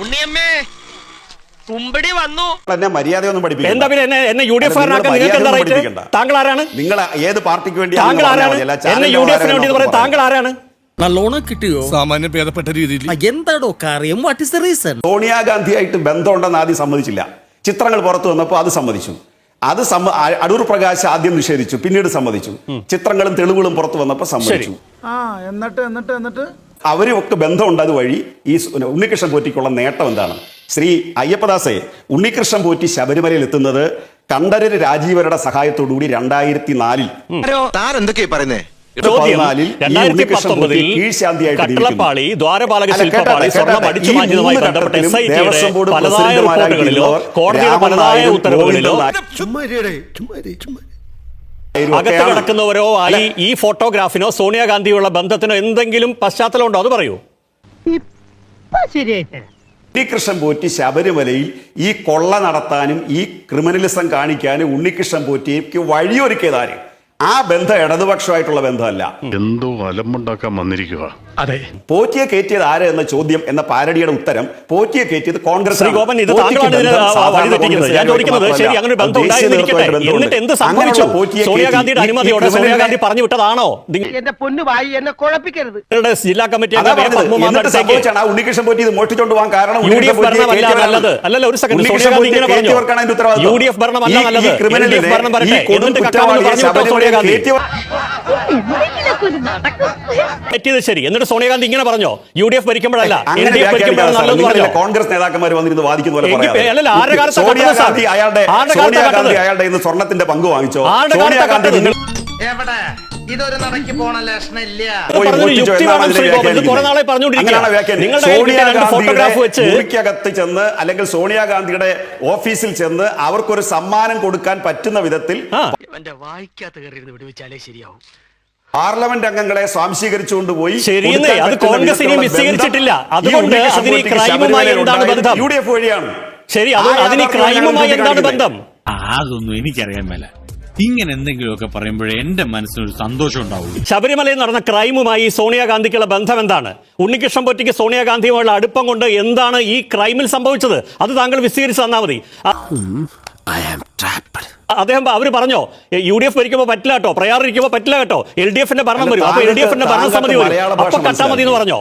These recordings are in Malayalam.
ഉണ്ണിയമ്മേ കുമ്പടി വന്നു. എന്നെ മര്യാദയൊന്നും പഠിപ്പിക്കും. താങ്കൾ ആരാണ്? നിങ്ങൾ ഏത് പാർട്ടിക്ക് വേണ്ടി താങ്കൾ ആരാണ്? നല്ലോണം കിട്ടിയോ? സാമാന്യം ഭേദപ്പെട്ട രീതിയിൽ. എന്താടോ കാര്യം? What is the reason? സോണിയാഗാന്ധിയായിട്ട് ബന്ധമുണ്ടെന്ന് ആദ്യം സമ്മതിച്ചില്ല. ചിത്രങ്ങൾ പുറത്തു വന്നപ്പോൾ അത് സമ്മതിച്ചു. അടൂർ പ്രകാശ് ആദ്യം നിഷേധിച്ചു, പിന്നീട് സമ്മതിച്ചു. ചിത്രങ്ങളും തെളിവുകളും പുറത്തു വന്നപ്പോൾ സമ്മതിച്ചു. എന്നിട്ട് അവരും ഒക്കെ ബന്ധമുണ്ട്. അതുവഴി ഈ ഉണ്ണികൃഷ്ണൻ പോറ്റിക്കുള്ള നേട്ടം എന്താണ്? ശ്രീ അയ്യപ്പദാസെ, ഉണ്ണികൃഷ്ണൻ പോറ്റി ശബരിമലയിൽ എത്തുന്നത് കണ്ഠരര് രാജീവരുടെ സഹായത്തോടുകൂടി 2004 എന്തൊക്കെയാ പറയുന്നേ? കട്ടളപ്പാളി, ദ്വാരപാലക ശില്പപാളി, സ്വർണം അടിച്ചു മാറ്റിയതുമായി ബന്ധപ്പെട്ട SITയുടെ പലതായ റിപ്പോർട്ടുകളിലോ കോടതിയുടെ പലതായ ഉത്തരവുകളിലോ അകത്ത് കിടക്കുന്നവരോ ആയി ഈ ഫോട്ടോഗ്രാഫിനോ സോണിയാഗാന്ധിയുള്ള ബന്ധത്തിനോ എന്തെങ്കിലും പശ്ചാത്തലം ഉണ്ടോ? അത് പറയൂ. ഉണ്ണികൃഷ്ണൻ പോറ്റി ശബരിമലയിൽ ഈ കൊള്ള നടത്താനും ഈ ക്രിമിനലിസം കാണിക്കാനും ഉണ്ണികൃഷ്ണൻ പോറ്റിക്ക് വഴിയൊരുക്കിയതാര്? ആ ബന്ധം ഇടതുപക്ഷമായിട്ടുള്ള ബന്ധമല്ല. എന്തോ അലമ്പുണ്ടാക്കാൻ വന്നിരിക്കുക. അതെ, പോറ്റിയെ കയറ്റിയത് ആര് എന്ന ചോദ്യം എന്ന പാരഡിയുടെ ഉത്തരം പോറ്റിയെ കയറ്റിയത് കോൺഗ്രസ്. ഞാൻ ചോദിക്കുന്നത് ശരി, അങ്ങനെ ബന്ധം ഉണ്ടായിരുന്നിരിക്കട്ടെ, എന്നിട്ട് എന്ത് സംഭവിച്ചു? സോണിയാഗാന്ധിയുടെ അനുമതിയോടെ സോണിയാഗാന്ധി പറഞ്ഞു വിട്ടതാണോ? എന്റെ പൊന്നുവായി എന്നെ കുഴപ്പിക്കരുത്. ജില്ലാ കമ്മിറ്റി ഉണ്ണികൃഷ്ണൻ പോറ്റി ഇത് മോഷ്ടിച്ചോണ്ട് പോകാൻ കാരണം UDF ഭരണമല്ല നല്ലത്. അല്ലല്ല, ഒരു സെക്കൻഡ്. സോണിയാഗാന്ധി ഇങ്ങനെ പറഞ്ഞു UDF ഭരണമല്ല നല്ലത്, LDF ഭരണം വരട്ടെ, എന്നിട്ട് കക്കാമെന്ന് പറഞ്ഞു വിട്ടോ സോണിയാഗാന്ധി. തെറ്റിയത് ശരി, എന്നിട്ട് സോണിയാഗാന്ധി ഇങ്ങനെ പറഞ്ഞോ UDF ഭരിക്കുമ്പോഴല്ല LDF ഭരിക്കുമ്പോഴാണ് നല്ലതെന്ന് പറഞ്ഞോ? കോൺഗ്രസ് നേതാക്കന്മാർ വന്നിരുന്ന് വാദിക്കുന്ന പോലെ അയാളുടെ സ്വർണത്തിന്റെ പങ്ക് വാങ്ങിച്ചോ? എവിടെ ഇതൊരു നടക്കി പോണ ലക്ഷണില്ല. മുറിക്കകത്ത് ചെന്ന് അല്ലെങ്കിൽ സോണിയാഗാന്ധിയുടെ ഓഫീസിൽ ചെന്ന് അവർക്കൊരു സമ്മാനം കൊടുക്കാൻ പറ്റുന്ന വിധത്തിൽ വിടുവിച്ചാലേ ശരിയാവും. പാർലമെന്റ് അംഗങ്ങളെ സ്വാംശീകരിച്ചുകൊണ്ട് പോയി UDF വഴിയാണ്. അതൊന്നും എനിക്കറിയാൻ മേല. ഇങ്ങനെ എന്തെങ്കിലുമൊക്കെ പറയുമ്പോഴേ എന്റെ മനസ്സിനൊരു സന്തോഷം ഉണ്ടാവുള്ളൂ. ശബരിമലയിൽ നടന്ന ക്രൈമുമായി സോണിയാഗാന്ധിക്കുള്ള ബന്ധം എന്താണ്? ഉണ്ണികൃഷ്ണൻ പോറ്റിക്ക് സോണിയാഗാന്ധിയുമായുള്ള അടുപ്പം കൊണ്ട് എന്താണ് ഈ ക്രൈമിൽ സംഭവിച്ചത്? അത് താങ്കൾ വിശദീകരിച്ച് തന്നാൽ മതി. അദ്ദേഹം അവര് പറഞ്ഞോ UDF ഭരിക്കുമ്പോൾ പറ്റില്ല കേട്ടോ, പ്രയാറിരിക്കുമ്പോൾ പറ്റില്ല കേട്ടോ, LDFന്റെ ഭരണം വരും, അപ്പൊ LDFന്റെ ഭരണസമിതി വരും, അപ്പൊ കട്ടാ മതി എന്ന് പറഞ്ഞോ?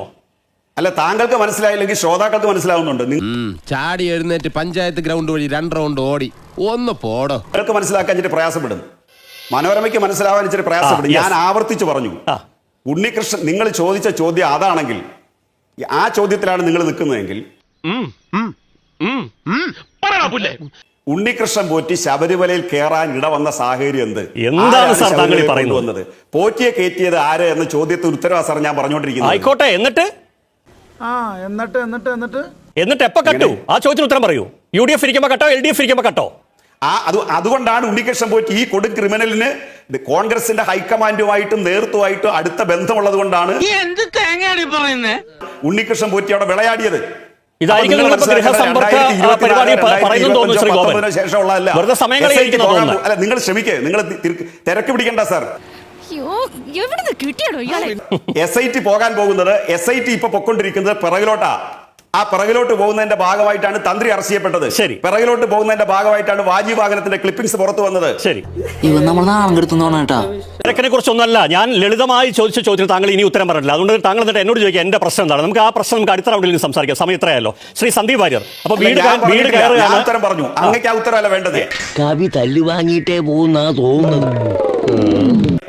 അല്ല, താങ്കൾക്ക് മനസ്സിലായില്ലെങ്കിൽ ശ്രോതാക്കൾക്ക് മനസ്സിലാവുന്നുണ്ട്. ചാടി എഴുന്നേറ്റ് പഞ്ചായത്ത് ഗ്രൗണ്ട് വഴി 2 റൗണ്ട് ഓടി ഒന്ന് പോടോ. നിങ്ങൾക്ക് മനസ്സിലാക്കാൻ ഇച്ചിരി പ്രയാസപ്പെടും, മനോരമയ്ക്ക് മനസ്സിലാവാൻ ഇച്ചിരി പ്രയാസപ്പെടും. ഞാൻ ആവർത്തിച്ചു പറഞ്ഞു, ഉണ്ണികൃഷ്ണൻ നിങ്ങൾ ചോദിച്ച ചോദ്യം അതാണെങ്കിൽ ആ ചോദ്യത്തിലാണ് നിങ്ങൾ നിൽക്കുന്നതെങ്കിൽ ഉണ്ണികൃഷ്ണൻ പോറ്റി ശബരിമലയിൽ കയറാൻ ഇടവന്ന സാഹചര്യം എന്താണ് സാർ താങ്കൾ പറയുന്നത്? പോറ്റിയെ കയറ്റിയത് ആര് എന്ന ചോദ്യത്തിന് ഉത്തരവാ സാർ ഞാൻ പറഞ്ഞുകൊണ്ടിരിക്കുന്നത്. ആയിക്കോട്ടെ, എന്നിട്ട് എപ്പോ കട്ടു? ആ ചോദ്യത്തിന് ഉത്തരം പറയൂ. UDF ഇരിക്കുമ്പോ കട്ടോ, LDF ഇരിക്കുമ്പോ കട്ടോ? അതുകൊണ്ടാണ് ഉണ്ണികൃഷ്ണൻ പോറ്റി ഈ കൊടും ക്രിമിനലിന് കോൺഗ്രസിന്റെ ഹൈക്കമാൻഡുമായിട്ടും നേതൃത്വമായിട്ടും അടുത്ത ബന്ധമുള്ളത് കൊണ്ടാണ് ഉണ്ണികൃഷ്ണൻ പോറ്റി അവിടെ വിളയാടിയത്. നിങ്ങൾ ശ്രമിക്കേ, നിങ്ങൾ തിരക്ക് പിടിക്കണ്ട സാർ. SIT പോകാൻ പോകുന്നത്, SIT ഇപ്പൊ പൊക്കൊണ്ടിരിക്കുന്നത് പിറകിലോട്ടാ. ആ പിറകിലോട്ട് പോകുന്നതിന്റെ ഭാഗമായിട്ടാണ് തന്ത്രി അറസ്റ്റ് ചെയ്യപ്പെട്ടത്. പിറകിലോട്ട് പോകുന്നതിന്റെ ഭാഗമായിട്ടാണ് വാജി വാഹനത്തിന്റെ ക്ലിപ്പിംഗ്സ് പുറത്തു വന്നത്. തിരക്കിനെ കുറിച്ചൊന്നുമല്ല ഞാൻ ലളിതമായി ചോദിച്ച ചോദ്യത്തിന് താങ്കൾ ഇനി ഉത്തരം പറഞ്ഞില്ല. അതുകൊണ്ട് താങ്കൾ എന്നിട്ട് എന്നോട് ചോദിക്കുക എന്റെ പ്രശ്നം എന്താണ്. നമുക്ക് ആ പ്രശ്നം നമുക്ക് അടുത്ത റൗണ്ടിൽ സംസാരിക്കാം, സമയം ഇത്രയല്ലോ. ശ്രീ സന്ദീപ് വാര്യർ, അപ്പൊ വീട് കയറുകയാണ്. ഉത്തരം പറഞ്ഞു, അങ്ങേക്ക് ആ ഉത്തരമല്ല വേണ്ടത്. കവി തല്ലു വാങ്ങിയിട്ടേ പോകുന്ന തോന്നുന്നു.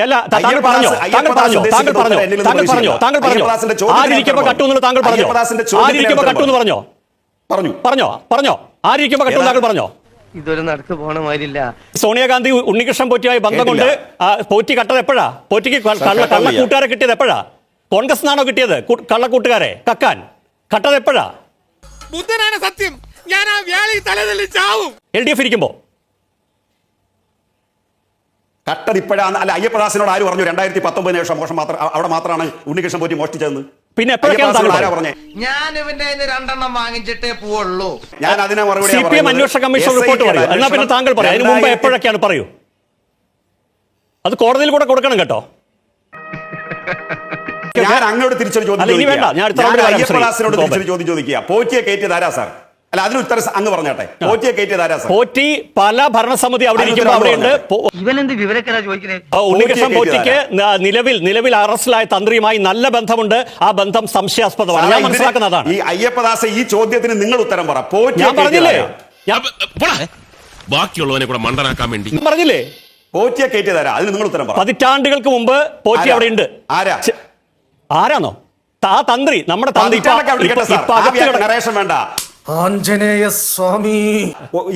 അല്ല, താങ്കൾ പറഞ്ഞോ ആരിക്കുമ്പോ കട്ടു എന്ന് താങ്കൾ പറഞ്ഞോ? ആരിക്കുമ്പോ കട്ടു എന്ന് പറഞ്ഞോ? ആരിക്കുമ്പോ കട്ടു താങ്കൾ പറഞ്ഞോ? ഇതൊരു നടക്ക് പോണ മാതിരില്ല. സോണിയാഗാന്ധി ഉണ്ണികൃഷ്ണൻ പോറ്റിയായി ബന്ധം കൊണ്ട് പോറ്റി കട്ടത് എപ്പോഴാ? പോറ്റിക്ക് കള്ളക്കൂട്ടുകാരെ കിട്ടിയത് എപ്പോഴാ? കോൺഗ്രസ് നിന്നാണോ കിട്ടിയത് കള്ളക്കൂട്ടുകാരെ കക്കാൻ? കട്ടത് എപ്പോഴാ? ബുദ്ധനാണ് സത്യം. ഞാൻ ആ വ്യാളി തലതല്ലി ചാവും. LDF ഇരിക്കുമ്പോ കട്ടത് ഇപ്പോഴാണ്. അല്ല, അയ്യപ്പദാസിനോട് ആര് പറഞ്ഞു 2019 ശേഷം മോശം മാത്രം അവിടെ മാത്രമാണ് ഉണ്ണികൃഷ്ണൻ പോറ്റി മോഷ്ടിച്ചതെന്ന്? പിന്നെ എപ്പോഴൊക്കെയാണ് പറഞ്ഞേ? ഞാൻ ഇവന്റെ 2 വാങ്ങിച്ചിട്ടേ പോവുള്ളൂ. ഞാൻ അതിനെ മറുപടി CPM അന്വേഷണ കമ്മീഷൻ റിപ്പോർട്ട് പറയൂ. എന്നാ പിന്നെ താങ്കൾ പറയൂ, അതിന് മുമ്പ് എപ്പോഴൊക്കെയാണ് പറയൂ. അത് കോടതിയിൽ കൂടെ കൊടുക്കണം കേട്ടോ. ഞാൻ അങ്ങോട്ട് തിരിച്ചൊരു ചോദ്യം അല്ല, ഇനി വേണ്ട. ഞാൻ അടുത്ത റൗണ്ടിൽ വരാം, ശ്രീ അയ്യപ്പദാസിനോട് ഗോപൻ. തിരിച്ചൊരു ചോദ്യം ചോദിക്കുക. പോറ്റിയെ കയറ്റിയത് ആരാ സാർ? അല്ല, അതിന് ഉത്തരം അങ്ങ് പറഞ്ഞാട്ടെ. പോറ്റിയെ കയറ്റിയത് ആരാ സാർ? പോറ്റി പല ഭരണസമിതി അവിടെ ഇരിക്കുമ്പോൾ അവിടെയുണ്ട്. ഇവനെന്ത് വിവരക്കരാ ചോദിക്കുന്നത്? ഉണ്ണികൃഷ്ണൻ പോറ്റിക്ക് നിലവിൽ അറസ്റ്റിലായ തന്ത്രിയുമായി നല്ല ബന്ധമുണ്ട്. ആ ബന്ധം സംശയാസ്പദമാണ്. ഞാൻ മനസ്സിലാക്കുന്നതാണ്. ഈ അയ്യപ്പദാസ, ഈ ചോദ്യത്തിന് നിങ്ങൾ ഉത്തരം പറ. പോറ്റിയെ ഞാൻ പറഞ്ഞില്ലേ ബാക്കിയുള്ളവനെ കൂടെ മണ്ടനാക്കാൻ വേണ്ടി ഞാൻ പറഞ്ഞില്ലേ പോറ്റിയെ കയറ്റിയത് ആരാ? അതിന് നിങ്ങൾ ഉത്തരം പറ. പതിറ്റാണ്ടുകൾക്ക് മുമ്പ് പോറ്റി ആരാ? അവിടെ ഉണ്ട്. ആരാ? ആരാന്നോ? ആ തന്ത്രി, നമ്മുടെ തന്ത്രി പതിറ്റാണ്ടൊക്കെ അവിടെ ഇരിക്കട്ടെ സാർ. ആ നരേഷൻ വേണ്ട. ആഞ്ജനേയ സ്വാമി.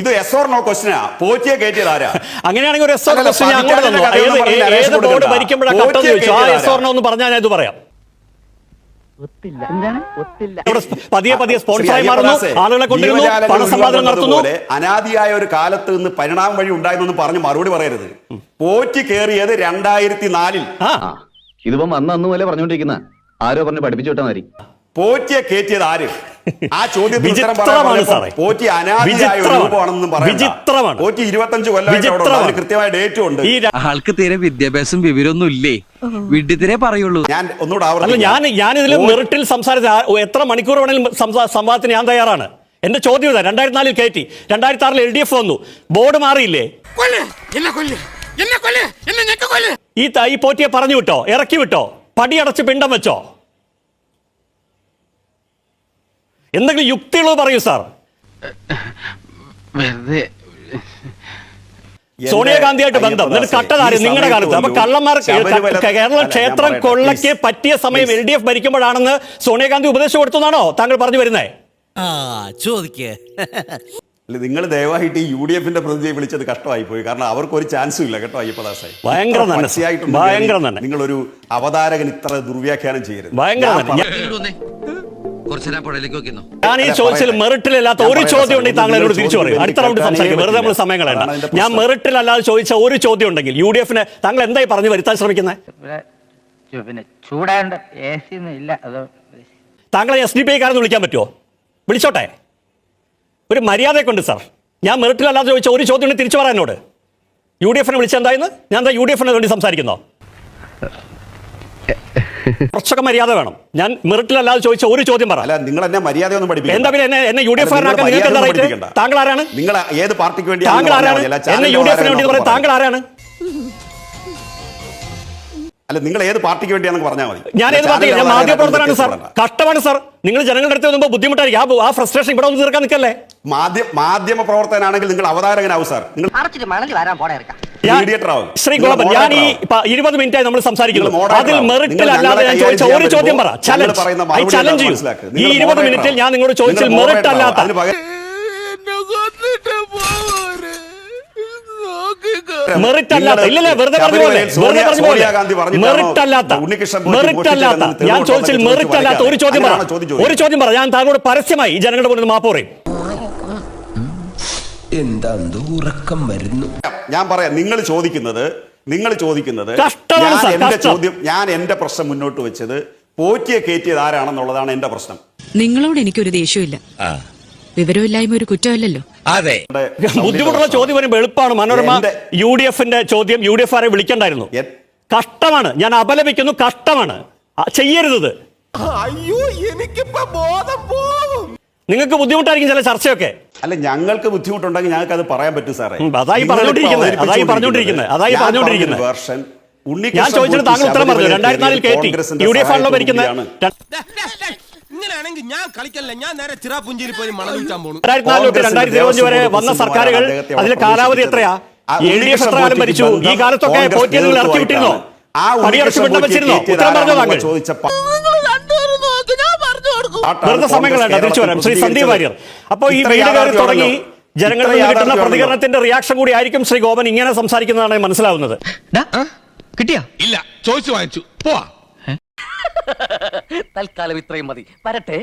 ഇത് എസ് ഓർ നോ ക്വസ്റ്റ്യനാ. പോറ്റിയെ കയറ്റിയത് ആരാ? അങ്ങനെയാണെങ്കിൽ ഒരു എസ് ഓർ അല്ലല്ല, ക്വസ്റ്റ്യൻ ഞാൻ അങ്ങോട്ട് തന്നു. പതിറ്റാണ്ടിന്റെ കഥയൊന്നും പറഞ്ഞില്ല, ഏത് ബോർഡ് കൊടുക്കണ്ട. ഭരിക്കുമ്പോഴാണ് കട്ടെന്ന് പോറ്റിയെ ചോദിച്ചു. ആ കയറ്റിയത് എസ് ഓർ നോ എന്ന് പറഞ്ഞാൽ ഞാൻ ഇത് പറയാം. ഇവിടെ പതിയെ സ്പോൺസറായി മാറുന്നു, ആളുകളെ കൊണ്ടിരുന്നു, പണസമ്പാദനം നടത്തുന്നു. അനാദിയായ ഒരു കാലത്ത് നിന്ന് പരിണാമം വഴി ഉണ്ടായെന്നൊന്നും പറഞ്ഞ് മറുപടി പറയരുത്. പോറ്റി കയറിയത് 2004-ൽ. ഇതിപ്പം അന്ന് പോലെ പറഞ്ഞോണ്ടിരിക്കുന്ന ആരോ പറഞ്ഞ് പഠിപ്പിച്ചു വിട്ടാൽ മതി. പോറ്റിയെ കയറ്റിയത് ആര്? ആ ചോദ്യത്തിന് ഉത്തരം വിചിത്രമാണ് പറയാൻ സാറേ. പോറ്റി അനാദിയായ ഒരു രൂപമാണെന്നും വിചിത്രമാണ്. പോറ്റി 25 കൊല്ലം കൃത്യമായ ഡേറ്റും ഉണ്ട്. ആൾക്ക് തീരെ വിദ്യാഭ്യാസം വിവരമൊന്നും ഇല്ലേ? വിഡ്ഢിത്തിരെ പറയുള്ളൂ. ഞാൻ ഒന്നുകൂടെ അല്ല, ഞാനിതിൽ മെറിറ്റിൽ സംസാരിച്ച എത്ര മണിക്കൂർ വേണമെങ്കിലും സംവാദത്തിന് ഞാൻ തയ്യാറാണ്. എന്റെ ചോദ്യം ഇതാ, 2004-ൽ കയറ്റി, 2006-ൽ LDF വന്നു, ബോർഡ് മാറിയില്ലേ? ഈ പോറ്റിയെ പറഞ്ഞു വിട്ടോ, ഇറക്കി വിട്ടോ, പടിയടച്ച് പിണ്ടം വെച്ചോ? എന്തെങ്കിലും യുക്തിയുള്ളത് പറയൂ സാർ. സോണിയാഗാന്ധിയായിട്ട് ബന്ധം കട്ടതാരും നിങ്ങളുടെ കാലത്ത്. അപ്പൊ കള്ളന്മാർ കേരള ക്ഷേത്രം കൊള്ളയ്ക്ക് പറ്റിയ സമയം LDF ഭരിക്കുമ്പോഴാണെന്ന് സോണിയാഗാന്ധി ഉപദേശം കൊടുത്തതാണോ താങ്കൾ പറഞ്ഞു വരുന്നേ? നിങ്ങൾ ദയവായിട്ട് ഈ UDF-ന്റെ പ്രതിനിധിയെ വിളിച്ചത് കഷ്ടമായി പോയി. കാരണം അവർക്ക് ഒരു ചാൻസും ഇല്ല കേട്ടോ. അയ്യപ്പദാസായി ഭയങ്കരം തന്നെ. നിങ്ങളൊരു അവതാരകൻ ഇത്ര ദുർവ്യാഖ്യാനം ചെയ്യരുത്. ഭയങ്കരം തന്നെ. ഞാൻ ഈ ചോദിച്ചതിൽ മെറിറ്റിലല്ലാത്ത ഒരു ചോദ്യം ഉണ്ടെങ്കിൽ താങ്കൾ എന്നോട് തിരിച്ചു പറയും. അടുത്ത റൗണ്ട് സംസാരിക്കും, വെറുതെ നമ്മൾ സമയം കളയണ്ട. ഞാൻ മെറിറ്റിലല്ലാതെ ചോദിച്ച ഒരു ചോദ്യം ഉണ്ടെങ്കിൽ UDF-നെ താങ്കൾ എന്തായി പറഞ്ഞു വരുത്താൻ ശ്രമിക്കുന്നത്? ചൂടാണ്ട് ഇല്ല. താങ്കളെ SDPI കാരെന്ന് വിളിക്കാൻ പറ്റുമോ? വിളിച്ചോട്ടെ, ഒരു മര്യാദയൊക്കെ ഉണ്ട് സാർ. ഞാൻ മെറിറ്റിലല്ലാതെ ചോദിച്ച ഒരു ചോദ്യം ഉണ്ടെങ്കിൽ തിരിച്ചു പറയാൻ എന്നോട്. UDF-നെ വിളിച്ചെന്തായെന്ന് ഞാൻ എന്താ UDF-നെ വേണ്ടി സംസാരിക്കുന്നോ? കുറച്ചൊക്കെ മര്യാദ വേണം. ഞാൻ മെറിറ്റിലല്ലാതെ ചോദിച്ച ഒരു ചോദ്യം പറ. നിങ്ങൾ എന്നെ മര്യാദയൊന്നും പഠിപ്പിക്കും. എന്താ പിന്നെ എന്നെ UDF-കാരനാക്കാൻ നിങ്ങൾക്ക് എന്താ റൈറ്റ്? താങ്കൾ ആരാണ്? നിങ്ങൾ ഏത് പാർട്ടിക്ക് വേണ്ടി? താങ്കൾ ആരാണ്? എന്നെ UDF-ന് വേണ്ടി പറയാം. താങ്കൾ ആരാണ്? അല്ല, നിങ്ങൾ ഏത് പാർട്ടിക്ക് വേണ്ടിയാണെന്ന് പറഞ്ഞാൽ മതി. ഞാൻ ഏത് പാർട്ടി? ഞാൻ മാധ്യമപ്രവർത്തനാണ് സാർ. കഷ്ടമാണ് സാർ. നിങ്ങൾ ജനങ്ങളുടെ അടുത്ത് വരുമ്പോൾ ബുദ്ധിമുട്ടായിരിക്കും. ആ ഫ്രസ്ട്രേഷൻ ഇവിടെ ഒന്ന് തീർക്കാൻ നിൽക്കല്ലേ. മാധ്യമ പ്രവർത്തനാണെങ്കിൽ നിങ്ങൾ അവതാരകനാവും സാർ. നിങ്ങൾ ശ്രീ ഗോപൻ, ഞാൻ ഈ 20 മിനിറ്റായി നമ്മൾ സംസാരിക്കുന്നു. അതിൽ മെറിറ്റിൽ അല്ലാതെ ഞാൻ ചോദിച്ച ഒരു ചോദ്യം പറ. ചലഞ്ച് ചെയ്യൂ. ഈ 20 മിനിറ്റിൽ ഞാൻ നിങ്ങളോട് ചോദിച്ചാൽ മെറിറ്റ് അല്ലാത്ത മെറിറ്റ് അല്ലാത്ത ഇല്ലല്ലേ, വെറുതെ പറഞ്ഞു പോലെ മെറിറ്റ് അല്ലാത്ത ഞാൻ ചോദിച്ചാൽ മെറിറ്റ് അല്ലാത്ത ഒരു ചോദ്യം പറ. ഞാൻ താങ്കളോട് പരസ്യമായി ജനങ്ങളുടെ മുന്നിൽ മാപ്പ് പറയും. എന്താ ഉറക്കം വരുന്നു? ഞാൻ പറയാം. നിങ്ങൾ ചോദിക്കുന്നത് ഞാൻ എന്റെ പ്രശ്നം മുന്നോട്ട് വെച്ചത് പോറ്റിയെ കയറ്റിയത് ആരാണെന്നുള്ളതാണ് എന്റെ പ്രശ്നം. നിങ്ങളോട് എനിക്കൊരു ദേഷ്യമില്ല. വിവരമില്ലായ്മ ഒരു കുറ്റമല്ലല്ലോ. അതെ, ബുദ്ധിമുട്ടുള്ള ചോദ്യം വരുമ്പോൾ എളുപ്പമാണ്. മനോരമ UDF-ന്റെ ചോദ്യം UDF-ആരെ വിളിക്കണ്ടായിരുന്നു. കഷ്ടമാണ്. ഞാൻ അപലപിക്കുന്നു. കഷ്ടമാണ്. ചെയ്യരുത്. അയ്യോ, എനിക്കിപ്പോ ബോധം പോകും. നിങ്ങൾക്ക് ബുദ്ധിമുട്ടായിരിക്കും ചില ചർച്ചയൊക്കെ. അല്ല, ഞങ്ങൾക്ക് ബുദ്ധിമുട്ടുണ്ടെങ്കിൽ ഞങ്ങൾക്ക് അത് പറയാൻ പറ്റും സാറേ. അതായി പറഞ്ഞുകൊണ്ടിരിക്കുന്നത്. ഞാൻ ചോദിച്ചിട്ട് താങ്കൾ ഉത്തരം പറഞ്ഞു. 2004-ൽ കയറ്റി UDF-ആണല്ലോ ഭരിക്കുന്നത്. ഇങ്ങനെയാണെങ്കിൽ ഞാൻ കളിക്കല്ല, ഞാൻ നേരെ ചിറാപുഞ്ചിയിൽ പോയി മണൽ വിൽക്കാൻ പോകുന്നു. 2004 തൊട്ട് 2025 വരെ വന്ന സർക്കാരുകൾ, അതിലെ കാലാവധി എത്രയാ? LDF എത്ര കാലം ഭരിച്ചു? ഈ കാലത്തൊക്കെ പോറ്റിയെ നിങ്ങൾ ഇറക്കി വിട്ടിരുന്നോ? പടിയടച്ച് വിട്ടം വെച്ചിരുന്നോ? ഉത്തരം പറഞ്ഞോ താങ്കൾ? വെറുതെ സമയം കളയണ്ട, തിരിച്ചു വരാം. ശ്രീ സന്ദീപ് വാര്യർ, അപ്പോൾ ഈ വീട് കയറി തുടങ്ങി ജനങ്ങളിൽ നിന്ന് കിട്ടുന്ന പ്രതികരണത്തിന്റെ റിയാക്ഷൻ കൂടി ആയിരിക്കും ശ്രീ ഗോപൻ ഇങ്ങനെ സംസാരിക്കുന്നതാണ് മനസ്സിലാവുന്നത്. കിട്ടിയാ? ഇല്ല, ചോദിച്ചു വാങ്ങിച്ചു. പോവാ. തൽക്കാലം ഇത്രയും മതി. വരട്ടെ.